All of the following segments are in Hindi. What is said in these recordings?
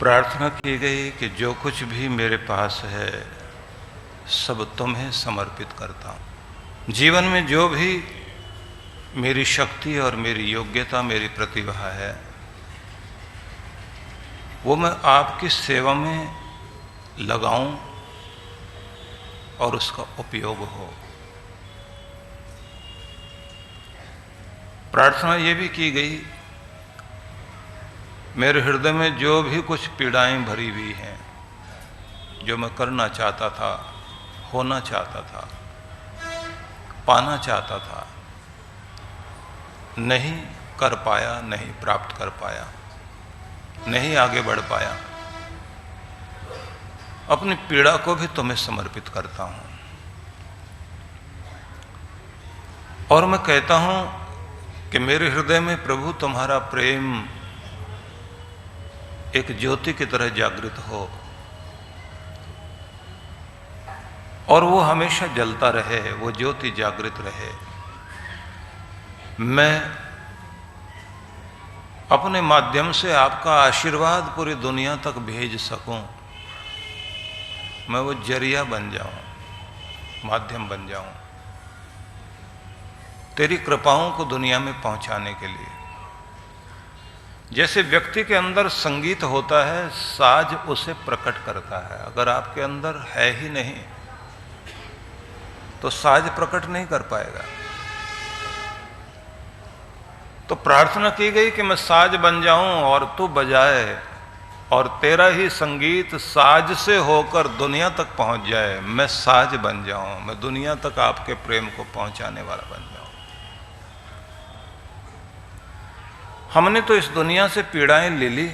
प्रार्थना की गई कि जो कुछ भी मेरे पास है सब तुम्हें समर्पित करता हूँ। जीवन में जो भी मेरी शक्ति और मेरी योग्यता, मेरी प्रतिभा है, वो मैं आपकी सेवा में लगाऊं और उसका उपयोग हो। प्रार्थना ये भी की गई, मेरे हृदय में जो भी कुछ पीड़ाएं भरी हुई हैं, जो मैं करना चाहता था, होना चाहता था, पाना चाहता था, नहीं कर पाया, नहीं प्राप्त कर पाया, नहीं आगे बढ़ पाया, अपनी पीड़ा को भी तुम्हें समर्पित करता हूं। और मैं कहता हूं कि मेरे हृदय में प्रभु तुम्हारा प्रेम एक ज्योति की तरह जागृत हो और वो हमेशा जलता रहे, वो ज्योति जागृत रहे। मैं अपने माध्यम से आपका आशीर्वाद पूरी दुनिया तक भेज सकूं, मैं वो जरिया बन जाऊं, माध्यम बन जाऊं तेरी कृपाओं को दुनिया में पहुंचाने के लिए। जैसे व्यक्ति के अंदर संगीत होता है, साज उसे प्रकट करता है। अगर आपके अंदर है ही नहीं तो साज प्रकट नहीं कर पाएगा। तो प्रार्थना की गई कि मैं साज बन जाऊं और तू बजाए और तेरा ही संगीत साज से होकर दुनिया तक पहुंच जाए। मैं साज बन जाऊं, मैं दुनिया तक आपके प्रेम को पहुंचाने वाला बन जाऊं। हमने तो इस दुनिया से पीड़ाएं ले ली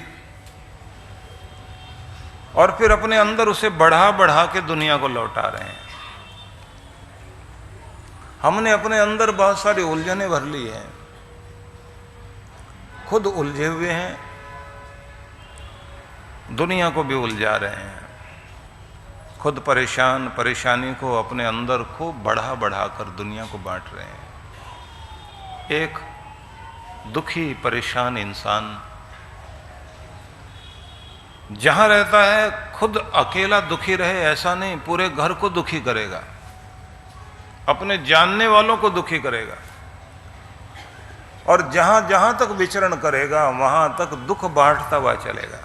और फिर अपने अंदर उसे बढ़ा बढ़ा के दुनिया को लौटा रहे हैं। हमने अपने अंदर बहुत सारी उलझनें भर ली हैं, खुद उलझे हुए हैं, दुनिया को भी उलझा रहे हैं। खुद परेशान, परेशानी को अपने अंदर खूब बढ़ा बढ़ा कर दुनिया को बांट रहे हैं। एक दुखी परेशान इंसान जहां रहता है खुद अकेला दुखी रहे ऐसा नहीं, पूरे घर को दुखी करेगा, अपने जानने वालों को दुखी करेगा और जहां जहां तक विचरण करेगा वहां तक दुख बांटता हुआ चलेगा।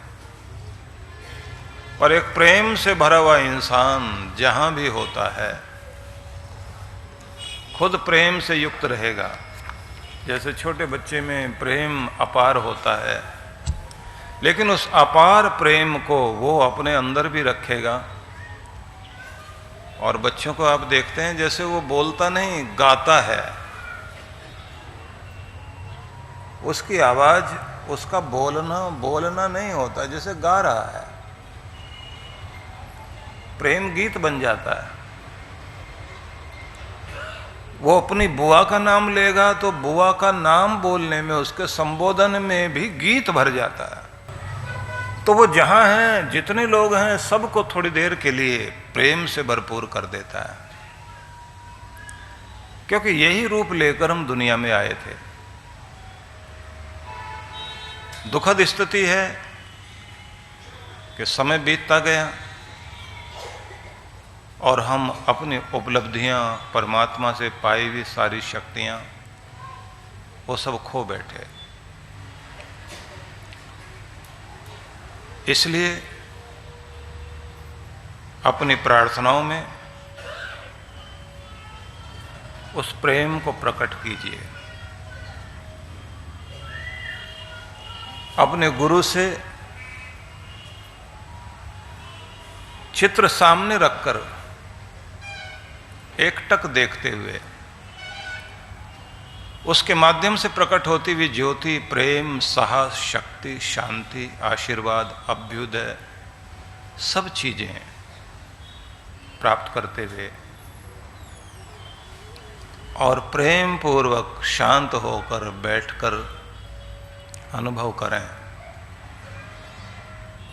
और एक प्रेम से भरा हुआ इंसान जहां भी होता है खुद प्रेम से युक्त रहेगा। जैसे छोटे बच्चे में प्रेम अपार होता है, लेकिन उस अपार प्रेम को वो अपने अंदर भी रखेगा। और बच्चों को आप देखते हैं जैसे वो बोलता नहीं, गाता है। उसकी आवाज, उसका बोलना नहीं होता, जैसे गा रहा है। प्रेम गीत बन जाता है। वो अपनी बुआ का नाम लेगा तो बुआ का नाम बोलने में, उसके संबोधन में भी गीत भर जाता है। तो वो जहां हैं, जितने लोग हैं, सबको थोड़ी देर के लिए प्रेम से भरपूर कर देता है, क्योंकि यही रूप लेकर हम दुनिया में आए थे। दुखद स्थिति है कि समय बीतता गया और हम अपनी उपलब्धियां, परमात्मा से पाई हुई सारी शक्तियां, वो सब खो बैठे। इसलिए अपनी प्रार्थनाओं में उस प्रेम को प्रकट कीजिए। अपने गुरु से चित्र सामने रखकर एकटक देखते हुए उसके माध्यम से प्रकट होती हुई ज्योति, प्रेम, साहस, शक्ति, शांति, आशीर्वाद, अभ्युदय, सब चीजें प्राप्त करते हुए और प्रेम पूर्वक शांत होकर बैठकर अनुभव करें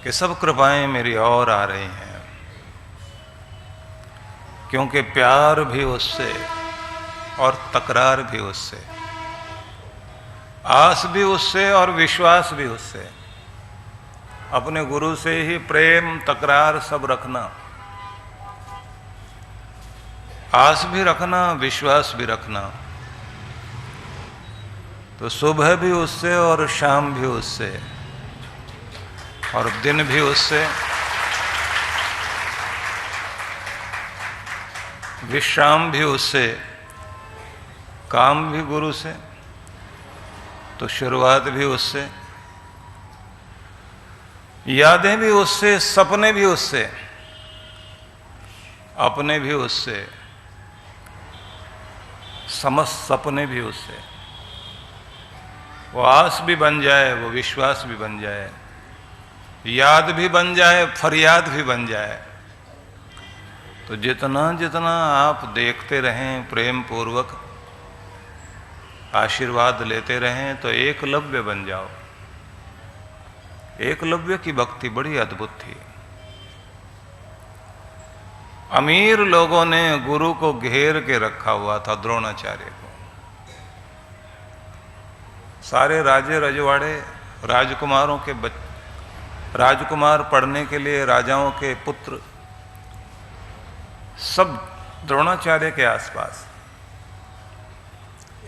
कि सब कृपाएं मेरी ओर आ रही हैं, क्योंकि प्यार भी उससे और तकरार भी उससे, आस भी उससे और विश्वास भी उससे। अपने गुरु से ही प्रेम तकरार सब रखना, आस भी रखना, विश्वास भी रखना। तो सुबह भी उससे और शाम भी उससे और दिन भी उससे, विश्राम भी उससे, काम भी गुरु से, तो शुरुआत भी उससे, यादें भी उससे, सपने भी उससे, अपने भी उससे, समस्त सपने भी उससे। वो आस भी बन जाए, वो विश्वास भी बन जाए, याद भी बन जाए, फरियाद भी बन जाए। तो जितना जितना आप देखते रहें, प्रेम पूर्वक आशीर्वाद लेते रहें, तो एकलव्य बन जाओ। एकलव्य की भक्ति बड़ी अद्भुत थी। अमीर लोगों ने गुरु को घेर के रखा हुआ था, द्रोणाचार्य को। सारे राजे रजवाड़े, राजकुमारों के राजकुमार पढ़ने के लिए, राजाओं के पुत्र सब द्रोणाचार्य के आसपास।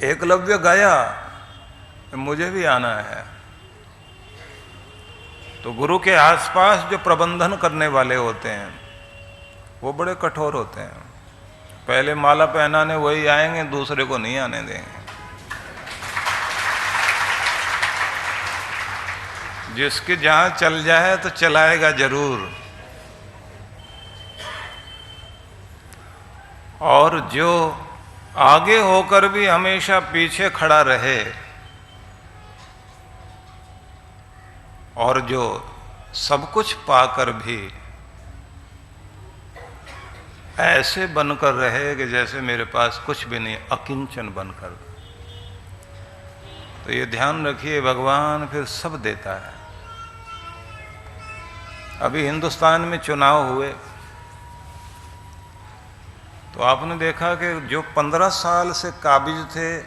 एकलव्य गया, मुझे भी आना है। तो गुरु के आसपास जो प्रबंधन करने वाले होते हैं वो बड़े कठोर होते हैं। पहले माला पहनाने वही आएंगे, दूसरे को नहीं आने देंगे। जिसके जहां चल जाए तो चलाएगा जरूर। और जो आगे होकर भी हमेशा पीछे खड़ा रहे, और जो सब कुछ पाकर भी ऐसे बनकर रहे कि जैसे मेरे पास कुछ भी नहीं, अकिंचन बनकर। तो ये ध्यान रखिए, भगवान फिर सब देता है। अभी हिंदुस्तान में चुनाव हुए तो आपने देखा कि जो 15 साल से काबिज थे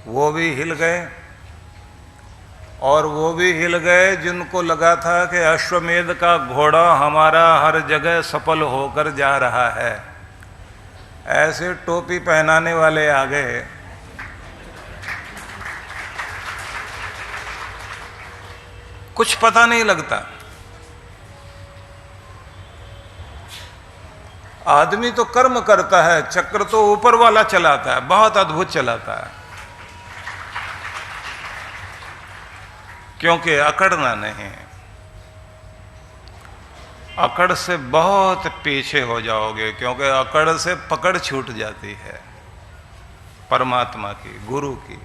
वो भी हिल गए, और वो भी हिल गए जिनको लगा था कि अश्वमेध का घोड़ा हमारा हर जगह सफल होकर जा रहा है। ऐसे टोपी पहनाने वाले आ गए। कुछ पता नहीं लगता। आदमी तो कर्म करता है, चक्र तो ऊपर वाला चलाता है, बहुत अद्भुत चलाता है। क्योंकि अकड़ना नहीं, अकड़ से बहुत पीछे हो जाओगे, क्योंकि अकड़ से पकड़ छूट जाती है परमात्मा की, गुरु की,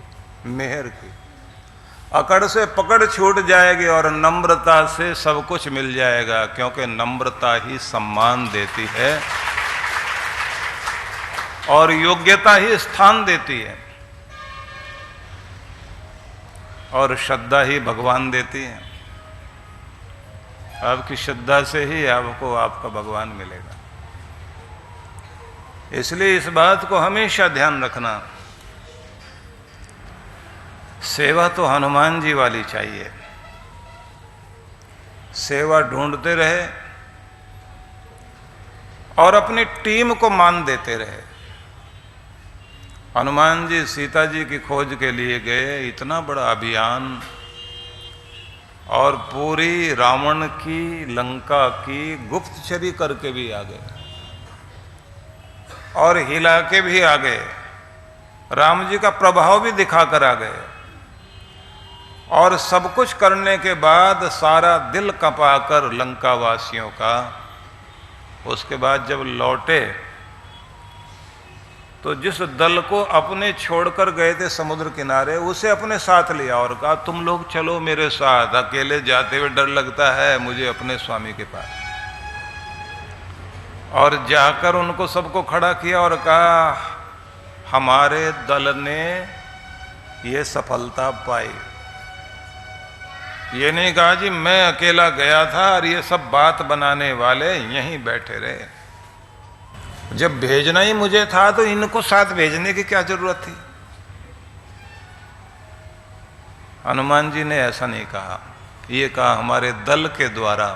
मेहर की। अकड़ से पकड़ छूट जाएगी और नम्रता से सब कुछ मिल जाएगा, क्योंकि नम्रता ही सम्मान देती है और योग्यता ही स्थान देती है, और श्रद्धा ही भगवान देती है। आपकी श्रद्धा से ही आपको आपका भगवान मिलेगा। इसलिए इस बात को हमेशा ध्यान रखना। सेवा तो हनुमान जी वाली चाहिए। सेवा ढूंढते रहे और अपनी टीम को मान देते रहे। हनुमान जी सीता जी की खोज के लिए गए, इतना बड़ा अभियान, और पूरी रावण की, लंका की गुप्तचरी करके भी आ गए और हिला के भी आ गए। राम जी का प्रभाव भी दिखाकर आ गए, और सब कुछ करने के बाद सारा दिल कपाकर लंका वासियों का, उसके बाद जब लौटे तो जिस दल को अपने छोड़कर गए थे समुद्र किनारे, उसे अपने साथ लिया और कहा तुम लोग चलो मेरे साथ, अकेले जाते हुए डर लगता है मुझे अपने स्वामी के पास। और जाकर उनको सबको खड़ा किया और कहा हमारे दल ने ये सफलता पाई। ये नहीं कहा जी मैं अकेला गया था और ये सब बात बनाने वाले यहीं बैठे रहे। जब भेजना ही मुझे था तो इनको साथ भेजने की क्या जरूरत थी। हनुमान जी ने ऐसा नहीं कहा। ये कहा हमारे दल के द्वारा।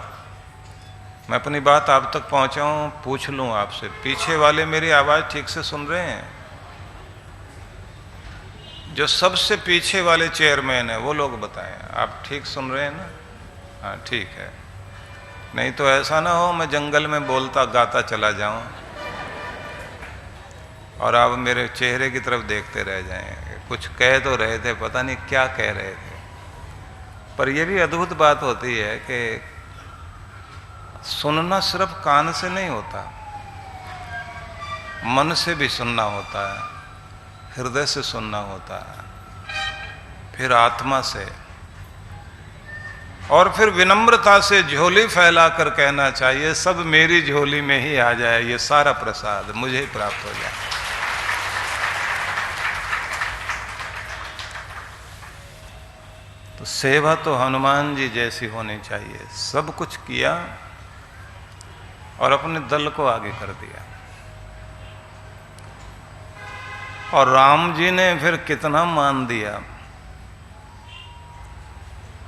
मैं अपनी बात आप तक पहुंचाऊं, पूछ लूं आपसे, पीछे वाले मेरी आवाज ठीक से सुन रहे हैं? जो सबसे पीछे वाले चेयरमैन है वो लोग बताएं, आप ठीक सुन रहे हैं ना? हाँ ठीक है। नहीं तो ऐसा ना हो मैं जंगल में बोलता गाता चला जाऊं और आप मेरे चेहरे की तरफ देखते रह जाएं। कुछ कह तो रहे थे, पता नहीं क्या कह रहे थे। पर यह भी अद्भुत बात होती है कि सुनना सिर्फ कान से नहीं होता, मन से भी सुनना होता है, हृदय से सुनना होता है, फिर आत्मा से, और फिर विनम्रता से झोली फैलाकर कहना चाहिए सब मेरी झोली में ही आ जाए, ये सारा प्रसाद मुझे ही प्राप्त हो जाए। तो सेवा तो हनुमान जी जैसी होनी चाहिए, सब कुछ किया और अपने दल को आगे कर दिया। और राम जी ने फिर कितना मान दिया।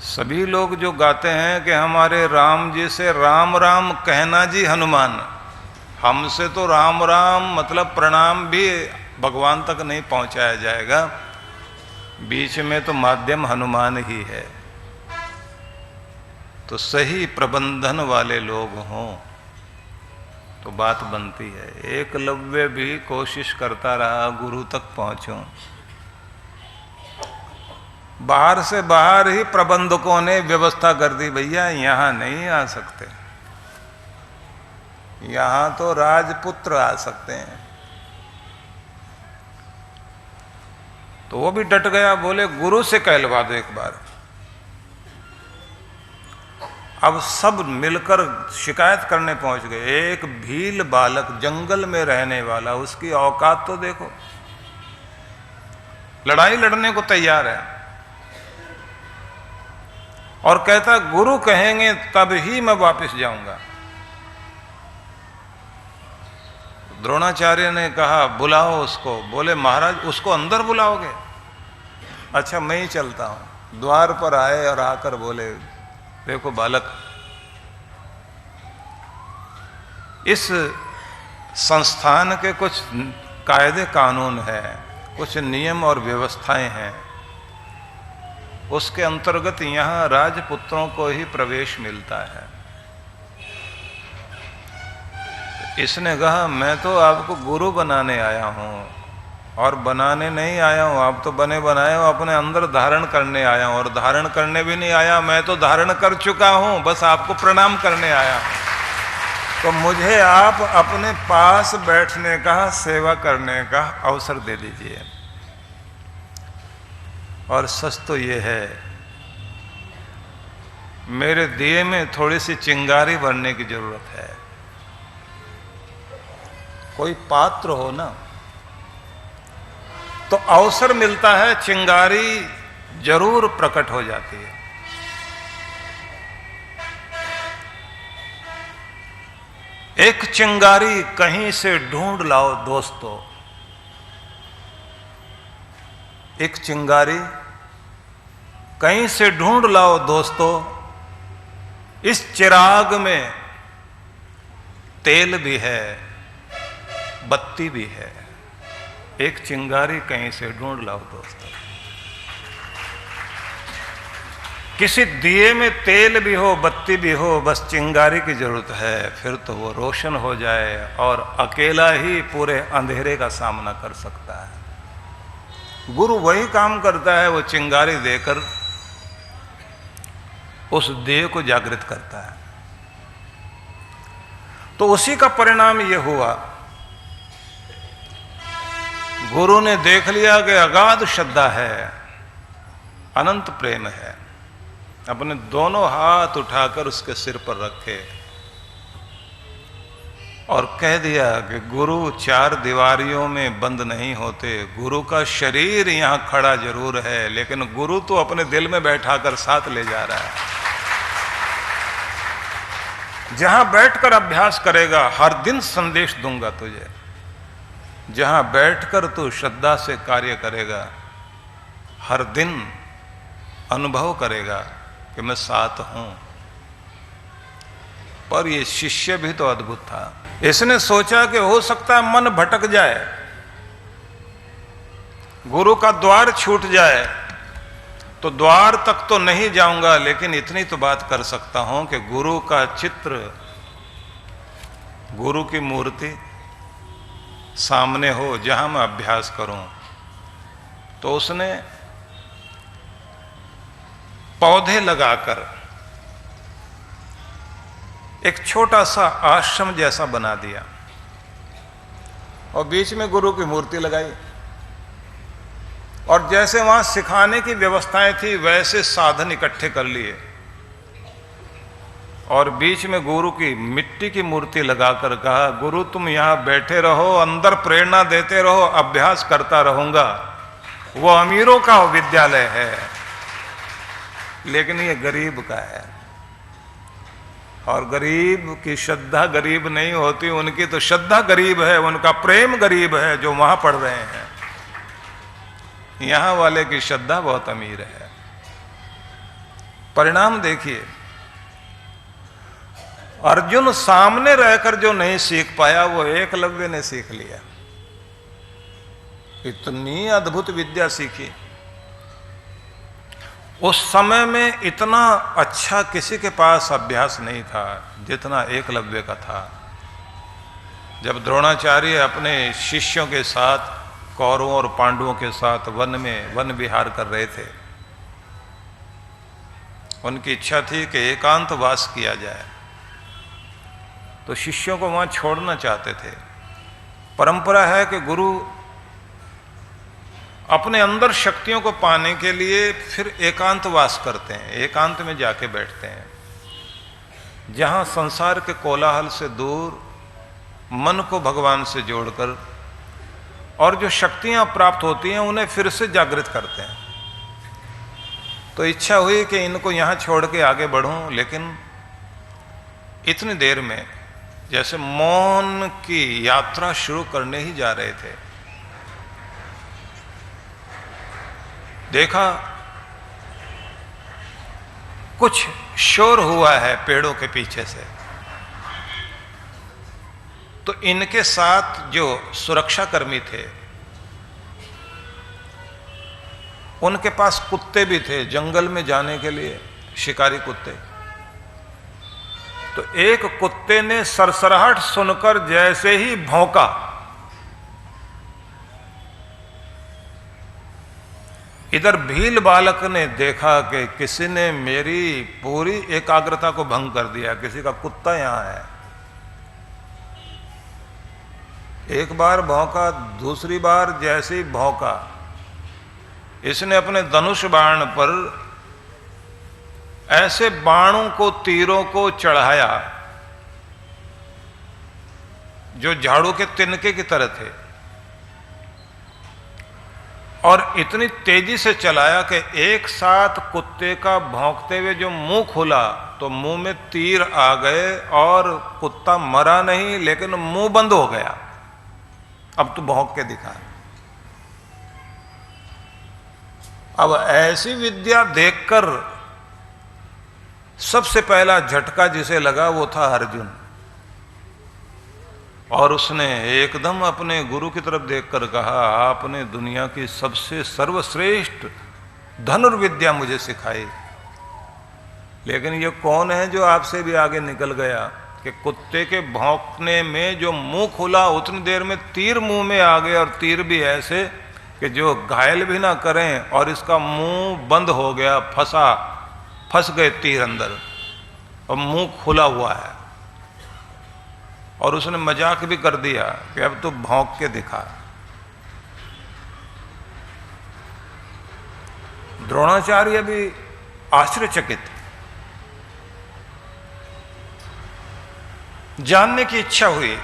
सभी लोग जो गाते हैं कि हमारे राम जी से राम राम कहना जी हनुमान, हमसे तो राम राम मतलब प्रणाम भी भगवान तक नहीं पहुंचाया जाएगा, बीच में तो माध्यम हनुमान ही है। तो सही प्रबंधन वाले लोग हों तो बात बनती है। एकलव्य भी कोशिश करता रहा गुरु तक पहुंचूं, बाहर से बाहर ही प्रबंधकों ने व्यवस्था कर दी, भैया यहां नहीं आ सकते, यहां तो राजपुत्र आ सकते हैं। तो वो भी डट गया, बोले गुरु से कहलवा दो एक बार। अब सब मिलकर शिकायत करने पहुंच गए। एक भील बालक जंगल में रहने वाला, उसकी औकात तो देखो, लड़ाई लड़ने को तैयार है और कहता गुरु कहेंगे तब ही मैं वापस जाऊंगा। द्रोणाचार्य ने कहा बुलाओ उसको। बोले महाराज उसको अंदर बुलाओगे? अच्छा मैं ही चलता हूं। द्वार पर आए और आकर बोले देखो बालक, इस संस्थान के कुछ कायदे कानून है, कुछ नियम और व्यवस्थाएं हैं, उसके अंतर्गत यहां राजपुत्रों को ही प्रवेश मिलता है। इसने कहा मैं तो आपको गुरु बनाने आया हूं और बनाने नहीं आया हूं, आप तो बने बनाए हो, अपने अंदर धारण करने आया हूं। और धारण करने भी नहीं आया, मैं तो धारण कर चुका हूं, बस आपको प्रणाम करने आया हूं। तो मुझे आप अपने पास बैठने का, सेवा करने का अवसर दे दीजिए। और सच तो ये है, मेरे दिए में थोड़ी सी चिंगारी भरने की जरूरत है। कोई पात्र हो ना तो अवसर मिलता है, चिंगारी जरूर प्रकट हो जाती है। एक चिंगारी कहीं से ढूंढ लाओ दोस्तों, एक चिंगारी कहीं से ढूंढ लाओ दोस्तों। इस चिराग में तेल भी है, बत्ती भी है। एक चिंगारी कहीं से ढूंढ लाओ दोस्तों। किसी दिए में तेल भी हो, बत्ती भी हो, बस चिंगारी की जरूरत है, फिर तो वो रोशन हो जाए और अकेला ही पूरे अंधेरे का सामना कर सकता है। गुरु वही काम करता है, वो चिंगारी देकर उस दिए को जागृत करता है। तो उसी का परिणाम ये हुआ, गुरु ने देख लिया कि अगाध श्रद्धा है, अनंत प्रेम है, अपने दोनों हाथ उठाकर उसके सिर पर रखे और कह दिया कि गुरु चार दीवारियों में बंद नहीं होते, गुरु का शरीर यहां खड़ा जरूर है, लेकिन गुरु तो अपने दिल में बैठाकर साथ ले जा रहा है। जहां बैठकर अभ्यास करेगा, हर दिन संदेश दूंगा तुझे, जहां बैठकर तू श्रद्धा से कार्य करेगा, हर दिन अनुभव करेगा कि मैं साथ हूं। पर ये शिष्य भी तो अद्भुत था। इसने सोचा कि हो सकता है मन भटक जाए, गुरु का द्वार छूट जाए, तो द्वार तक तो नहीं जाऊंगा, लेकिन इतनी तो बात कर सकता हूं कि गुरु का चित्र, गुरु की मूर्ति सामने हो जहां मैं अभ्यास करूं। तो उसने पौधे लगाकर एक छोटा सा आश्रम जैसा बना दिया और बीच में गुरु की मूर्ति लगाई, और जैसे वहां सिखाने की व्यवस्थाएं थी वैसे साधन इकट्ठे कर लिए, और बीच में गुरु की मिट्टी की मूर्ति लगाकर कहा, गुरु तुम यहां बैठे रहो, अंदर प्रेरणा देते रहो, अभ्यास करता रहूंगा। वो अमीरों का विद्यालय है, लेकिन ये गरीब का है। और गरीब की श्रद्धा गरीब नहीं होती, उनकी तो श्रद्धा गरीब है, उनका प्रेम गरीब है जो वहां पढ़ रहे हैं। यहां वाले की श्रद्धा बहुत अमीर है। परिणाम देखिए, अर्जुन सामने रहकर जो नहीं सीख पाया वो एकलव्य ने सीख लिया। इतनी अद्भुत विद्या सीखी। उस समय में इतना अच्छा किसी के पास अभ्यास नहीं था जितना एकलव्य का था। जब द्रोणाचार्य अपने शिष्यों के साथ, कौरवों और पांडवों के साथ वन विहार कर रहे थे, उनकी इच्छा थी कि एकांत वास किया जाए, तो शिष्यों को वहां छोड़ना चाहते थे। परंपरा है कि गुरु अपने अंदर शक्तियों को पाने के लिए फिर एकांत वास करते हैं, एकांत में जाके बैठते हैं, जहां संसार के कोलाहल से दूर मन को भगवान से जोड़कर और जो शक्तियां प्राप्त होती हैं उन्हें फिर से जागृत करते हैं। तो इच्छा हुई कि इनको यहां छोड़ के आगे बढ़ूं, लेकिन इतनी देर में जैसे मौन की यात्रा शुरू करने ही जा रहे थे, देखा कुछ शोर हुआ है पेड़ों के पीछे से। तो इनके साथ जो सुरक्षाकर्मी थे, उनके पास कुत्ते भी थे जंगल में जाने के लिए, शिकारी कुत्ते। तो एक कुत्ते ने सरसराहट सुनकर जैसे ही भौंका, इधर भील बालक ने देखा कि किसी ने मेरी पूरी एकाग्रता को भंग कर दिया, किसी का कुत्ता यहां है। एक बार भौंका, दूसरी बार जैसे ही भौंका, इसने अपने धनुष बाण पर ऐसे बाणों को, तीरों को चढ़ाया जो झाड़ू के तिनके की तरह थे, और इतनी तेजी से चलाया कि एक साथ कुत्ते का भौंकते हुए जो मुंह खुला तो मुंह में तीर आ गए, और कुत्ता मरा नहीं लेकिन मुंह बंद हो गया। अब तो भौंक के दिखा। अब ऐसी विद्या देखकर सबसे पहला झटका जिसे लगा वो था अर्जुन, और उसने एकदम अपने गुरु की तरफ देखकर कहा, आपने दुनिया की सबसे सर्वश्रेष्ठ धनुर्विद्या मुझे सिखाई, लेकिन ये कौन है जो आपसे भी आगे निकल गया कि कुत्ते के भौंकने में जो मुंह खुला उतनी देर में तीर मुंह में आ गए, और तीर भी ऐसे कि जो घायल भी ना करें, और इसका मुंह बंद हो गया, फंस गए तीर अंदर, और मुंह खुला हुआ है। और उसने मजाक भी कर दिया कि अब तो भौंक के दिखा। द्रोणाचार्य भी आश्चर्यचकित, जानने की इच्छा हुई,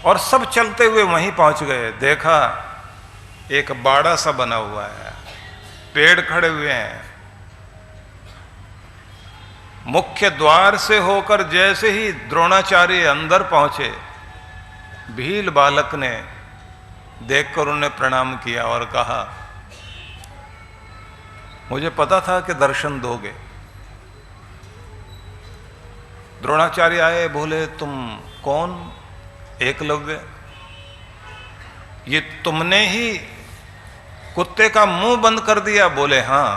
और सब चलते हुए वहीं पहुंच गए। देखा एक बाड़ा सा बना हुआ है, पेड़ खड़े हुए हैं। मुख्य द्वार से होकर जैसे ही द्रोणाचार्य अंदर पहुंचे, भील बालक ने देखकर उन्हें प्रणाम किया और कहा, मुझे पता था कि दर्शन दोगे। द्रोणाचार्य आए, बोले तुम कौन? एकलव्य, ये तुमने ही कुत्ते का मुंह बंद कर दिया? बोले हां।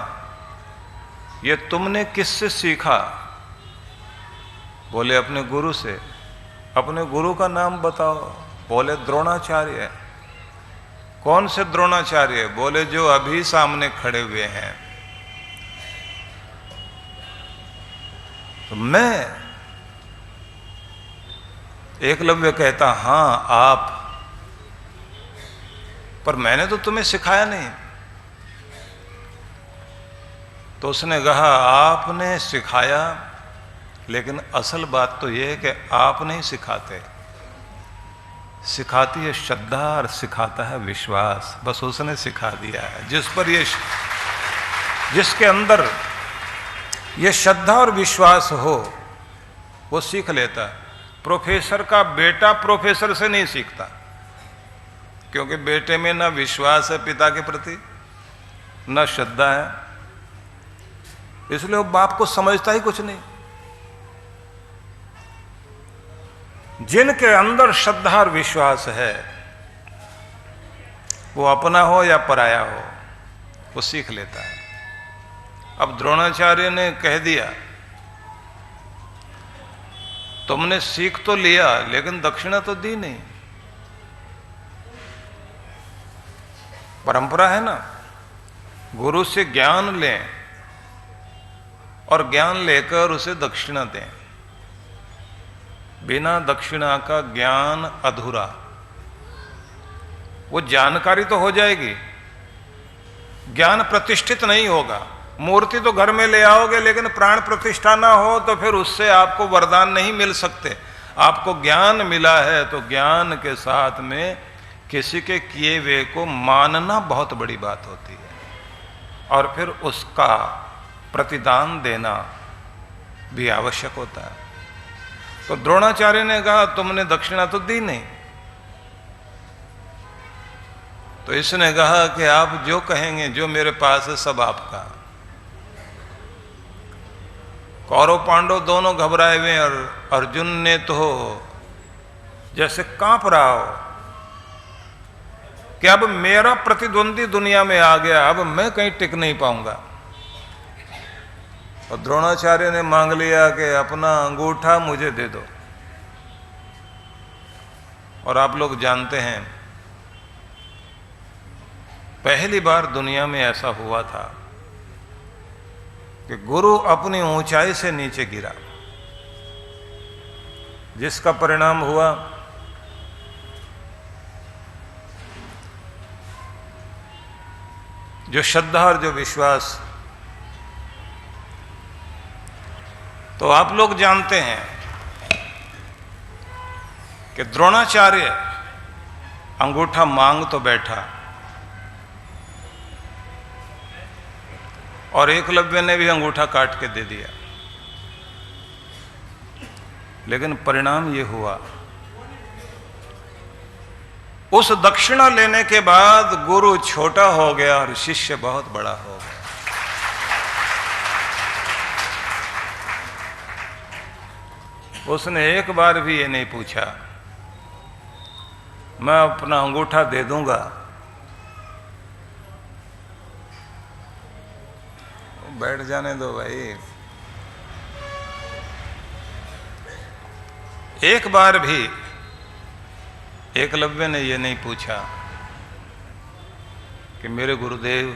ये तुमने किससे सीखा? बोले अपने गुरु से। अपने गुरु का नाम बताओ। बोले द्रोणाचार्य। कौन से द्रोणाचार्य? बोले जो अभी सामने खड़े हुए हैं। तो मैं, एकलव्य कहता हां आप, पर मैंने तो तुम्हें सिखाया नहीं। तो उसने कहा आपने सिखाया, लेकिन असल बात तो यह है कि आप नहीं सिखाते, सिखाती है श्रद्धा और सिखाता है विश्वास। बस उसने सिखा दिया है। जिस पर जिसके अंदर ये श्रद्धा और विश्वास हो वो सीख लेता है। प्रोफेसर का बेटा प्रोफेसर से नहीं सीखता, क्योंकि बेटे में ना विश्वास है पिता के प्रति, ना श्रद्धा है, इसलिए वो बाप को समझता ही कुछ नहीं। जिनके अंदर श्रद्धा और विश्वास है, वो अपना हो या पराया हो, वो सीख लेता है। अब द्रोणाचार्य ने कह दिया तुमने सीख तो लिया, लेकिन दक्षिणा तो दी नहीं। परंपरा है ना, गुरु से ज्ञान लें और ज्ञान लेकर उसे दक्षिणा दें। बिना दक्षिणा का ज्ञान अधूरा। वो जानकारी तो हो जाएगी, ज्ञान प्रतिष्ठित नहीं होगा। मूर्ति तो घर में ले आओगे, लेकिन प्राण प्रतिष्ठा ना हो तो फिर उससे आपको वरदान नहीं मिल सकते। आपको ज्ञान मिला है तो ज्ञान के साथ में किसी के किए हुए को मानना बहुत बड़ी बात होती है, और फिर उसका प्रतिदान देना भी आवश्यक होता है। तो द्रोणाचार्य ने कहा तुमने दक्षिणा तो दी नहीं। तो इसने कहा कि आप जो कहेंगे, जो मेरे पास है सब आपका। कौरव पांडव दोनों घबराए हुए, और अर्जुन ने तो जैसे कांप रहा हो कि अब मेरा प्रतिद्वंदी दुनिया में आ गया, अब मैं कहीं टिक नहीं पाऊंगा। और द्रोणाचार्य ने मांग लिया कि अपना अंगूठा मुझे दे दो। और आप लोग जानते हैं, पहली बार दुनिया में ऐसा हुआ था कि गुरु अपनी ऊंचाई से नीचे गिरा, जिसका परिणाम हुआ जो श्रद्धा और जो विश्वास। तो आप लोग जानते हैं कि द्रोणाचार्य अंगूठा मांग तो बैठा, और एकलव्य ने भी अंगूठा काट के दे दिया, लेकिन परिणाम ये हुआ, उस दक्षिणा लेने के बाद गुरु छोटा हो गया और शिष्य बहुत बड़ा हो गया। उसने एक बार भी ये नहीं पूछा मैं अपना अंगूठा दे दूंगा, बैठ जाने दो भाई। एक बार भी एकलव्य ने यह नहीं पूछा कि मेरे गुरुदेव,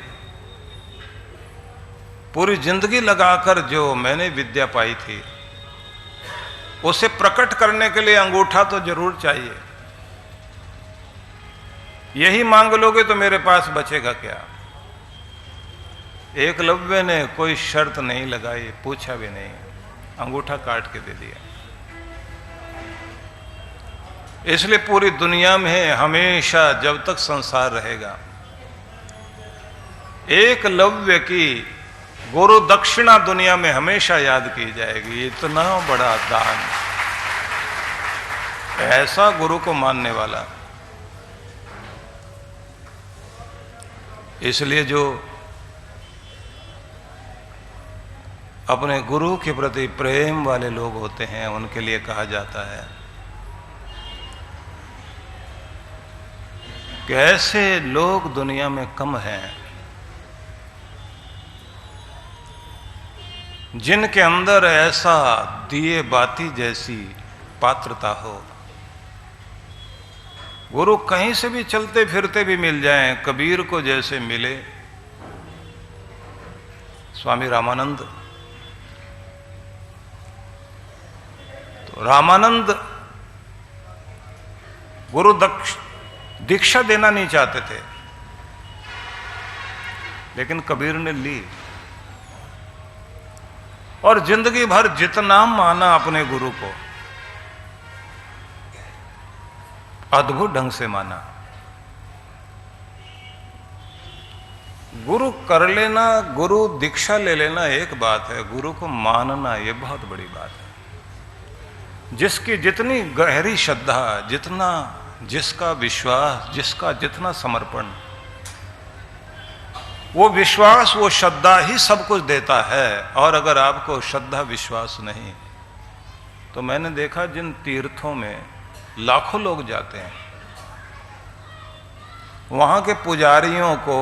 पूरी जिंदगी लगाकर जो मैंने विद्या पाई थी उसे प्रकट करने के लिए अंगूठा तो जरूर चाहिए, यही मांग लोगे तो मेरे पास बचेगा क्या। एकलव्य ने कोई शर्त नहीं लगाई, पूछा भी नहीं, अंगूठा काट के दे दिया। इसलिए पूरी दुनिया में हमेशा जब तक संसार रहेगा, एकलव्य की गुरु दक्षिणा दुनिया में हमेशा याद की जाएगी। इतना बड़ा दान, ऐसा गुरु को मानने वाला। इसलिए जो अपने गुरु के प्रति प्रेम वाले लोग होते हैं, उनके लिए कहा जाता है कि ऐसे लोग दुनिया में कम हैं जिनके अंदर ऐसा दिए बाती जैसी पात्रता हो। गुरु कहीं से भी चलते फिरते भी मिल जाएं, कबीर को जैसे मिले स्वामी रामानंद, तो रामानंद गुरु दीक्षा देना नहीं चाहते थे, लेकिन कबीर ने ली और जिंदगी भर जितना माना अपने गुरु को, अद्भुत ढंग से माना। गुरु कर लेना, गुरु दीक्षा ले लेना एक बात है, गुरु को मानना यह बहुत बड़ी बात है। जिसकी जितनी गहरी श्रद्धा, जितना जिसका विश्वास, जिसका जितना समर्पण, वो विश्वास, वो श्रद्धा ही सब कुछ देता है। और अगर आपको श्रद्धा विश्वास नहीं, तो मैंने देखा जिन तीर्थों में लाखों लोग जाते हैं, वहां के पुजारियों को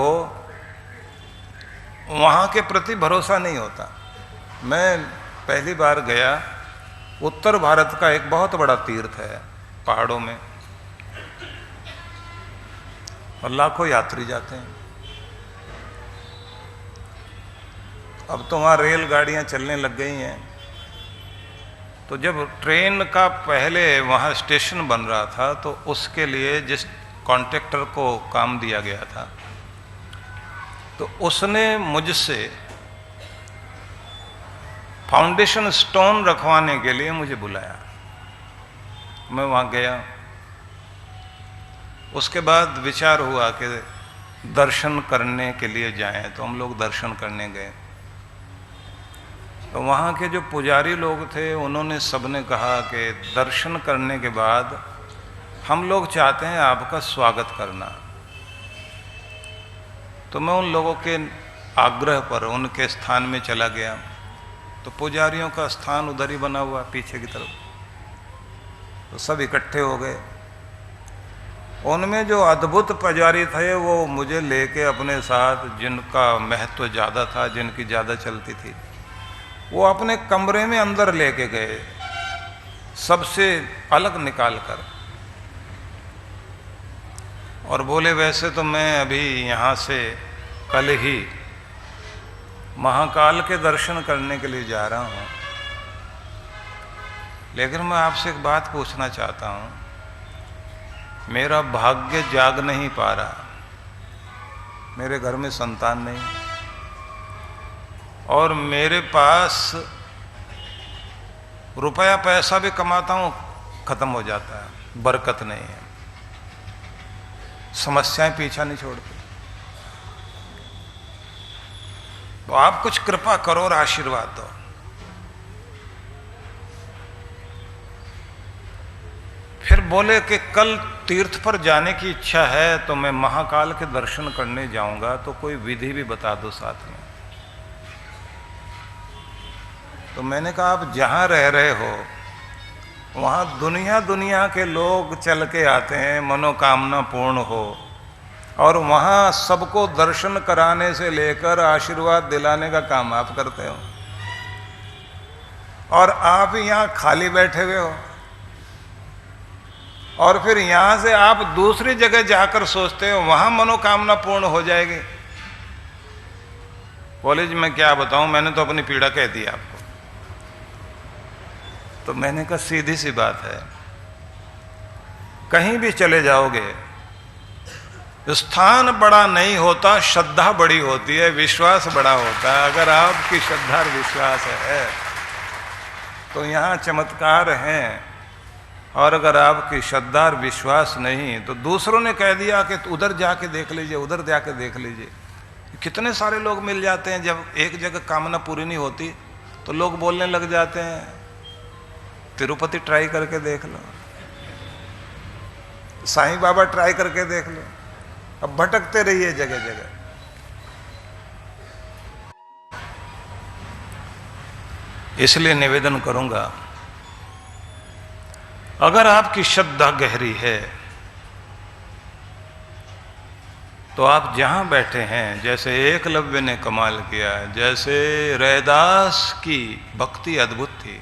वहां के प्रति भरोसा नहीं होता। मैं पहली बार गया, उत्तर भारत का एक बहुत बड़ा तीर्थ है पहाड़ों में, और लाखों यात्री जाते हैं। अब तो वहाँ रेलगाड़ियाँ चलने लग गई हैं, तो जब ट्रेन का पहले वहाँ स्टेशन बन रहा था, तो उसके लिए जिस कॉन्ट्रैक्टर को काम दिया गया था, तो उसने मुझसे फाउंडेशन स्टोन रखवाने के लिए मुझे बुलाया। मैं वहाँ गया। उसके बाद विचार हुआ कि दर्शन करने के लिए जाएं, तो हम लोग दर्शन करने गए। तो वहाँ के जो पुजारी लोग थे, उन्होंने सबने कहा कि दर्शन करने के बाद हम लोग चाहते हैं आपका स्वागत करना। तो मैं उन लोगों के आग्रह पर उनके स्थान में चला गया। तो पुजारियों का स्थान उधर ही बना हुआ पीछे की तरफ, तो सब इकट्ठे हो गए। उनमें जो अद्भुत पुजारी थे, वो मुझे लेके अपने साथ, जिनका महत्व ज़्यादा था, जिनकी ज़्यादा चलती थी, वो अपने कमरे में अंदर लेके गए, सबसे अलग निकाल कर, और बोले वैसे तो मैं अभी यहाँ से कल ही महाकाल के दर्शन करने के लिए जा रहा हूँ, लेकिन मैं आपसे एक बात पूछना चाहता हूँ। मेरा भाग्य जाग नहीं पा रहा, मेरे घर में संतान नहीं, और मेरे पास रुपया पैसा भी कमाता हूँ, खत्म हो जाता है, बरकत नहीं है, समस्याएं पीछा नहीं छोड़ती। तो आप कुछ कृपा करो और आशीर्वाद दो। फिर बोले कि कल तीर्थ पर जाने की इच्छा है, तो मैं महाकाल के दर्शन करने जाऊंगा, तो कोई विधि भी बता दो साथ में। तो मैंने कहा आप जहां रह रहे हो, वहाँ दुनिया के लोग चल के आते हैं, मनोकामना पूर्ण हो, और वहाँ सबको दर्शन कराने से लेकर आशीर्वाद दिलाने का काम आप करते हो, और आप यहाँ खाली बैठे हुए हो, और फिर यहाँ से आप दूसरी जगह जाकर सोचते हो वहाँ मनोकामना पूर्ण हो जाएगी। कॉलेज में क्या बताऊँ, मैंने तो अपनी पीड़ा कह दी आपको। तो मैंने कहा सीधी सी बात है, कहीं भी चले जाओगे, स्थान बड़ा नहीं होता, श्रद्धा बड़ी होती है, विश्वास बड़ा होता है। अगर आपकी श्रद्धा और विश्वास है तो यहाँ चमत्कार हैं, और अगर आपकी श्रद्धा और विश्वास नहीं, तो दूसरों ने कह दिया कि उधर जाके देख लीजिए, उधर जाके देख लीजिए। कितने सारे लोग मिल जाते हैं, जब एक जगह कामना पूरी नहीं होती तो लोग बोलने लग जाते हैं तिरुपति ट्राई करके देख लो, साईं बाबा ट्राई करके देख लो। अब भटकते रहिए जगह जगह। इसलिए निवेदन करूंगा, अगर आपकी श्रद्धा गहरी है तो आप जहां बैठे हैं, जैसे एकलव्य ने कमाल किया, जैसे रैदास की भक्ति अद्भुत थी,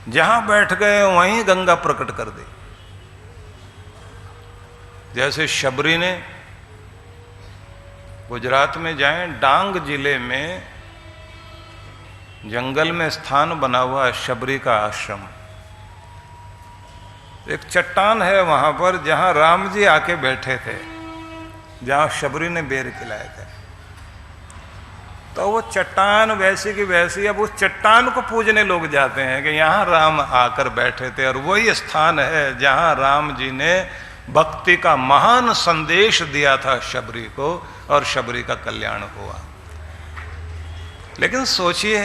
जहां बैठ गए वहीं गंगा प्रकट कर दी। जैसे शबरी ने, गुजरात में जाएं, डांग जिले में जंगल में स्थान बना हुआ शबरी का आश्रम, एक चट्टान है वहां पर जहां राम जी आके बैठे थे, जहां शबरी ने बेर खिलाए थे। तो वो चट्टान वैसी की वैसी, अब उस चट्टान को पूजने लोग जाते हैं कि यहां राम आकर बैठे थे, और वही स्थान है जहां राम जी ने भक्ति का महान संदेश दिया था शबरी को, और शबरी का कल्याण हुआ। लेकिन सोचिए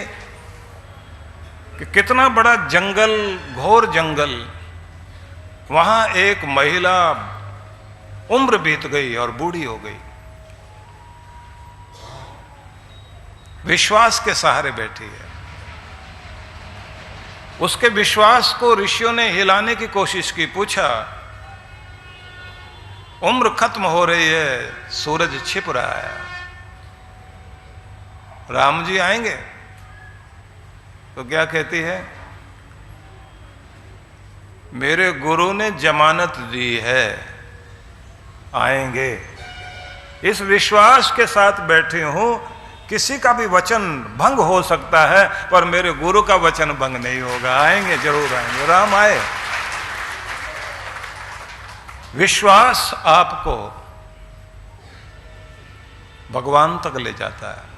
कि कितना बड़ा जंगल, घोर जंगल, वहां एक महिला उम्र बीत गई और बूढ़ी हो गई, विश्वास के सहारे बैठी है। उसके विश्वास को ऋषियों ने हिलाने की कोशिश की। पूछा, उम्र खत्म हो रही है, सूरज छिप रहा है, राम जी आएंगे? तो क्या कहती है? मेरे गुरु ने जमानत दी है, आएंगे। इस विश्वास के साथ बैठी हूं, किसी का भी वचन भंग हो सकता है पर मेरे गुरु का वचन भंग नहीं होगा, आएंगे, जरूर आएंगे। राम आए। विश्वास आपको भगवान तक ले जाता है।